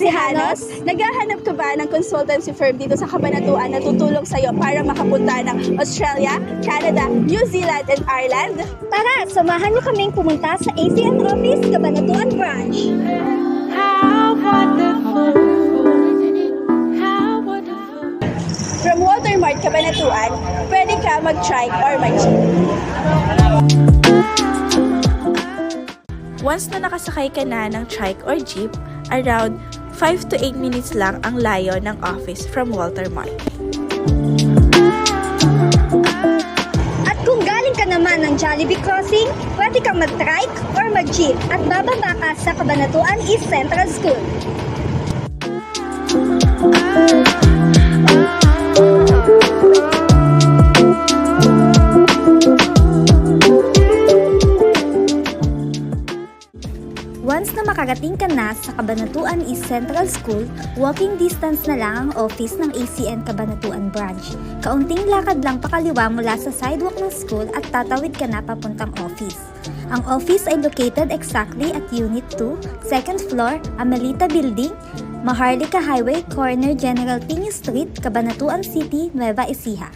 Encijanos, naghahanap ka ba ng consultancy firm dito sa Cabanatuan na tutulong sa'yo para makapunta ng Australia, Canada, New Zealand, and Ireland? Tara, samahan niyo kaming pumunta sa ACN Office, Cabanatuan Branch. How wonderful, how wonderful. From Watermart, Cabanatuan, pwede ka mag-trike or mag-jeep. Once na nakasakay ka na ng trike or jeep, around 5 to 8 minutes lang ang layo ng office from Walter Mart. At kung galing ka naman ng Jollibee Crossing, pwede kang mag-trike or mag-jeep at bababa ka sa Cabanatuan East Central School. Once na makarating ka na sa Cabanatuan East Central School, walking distance na lang ang office ng ACN Cabanatuan Branch. Kaunting lakad lang pakaliwa mula sa sidewalk ng school at tatawid ka na papuntang office. Ang office ay located exactly at Unit 2, 2nd floor, Amelita Building, Maharlika Highway, corner General Piña Street, Cabanatuan City, Nueva Ecija.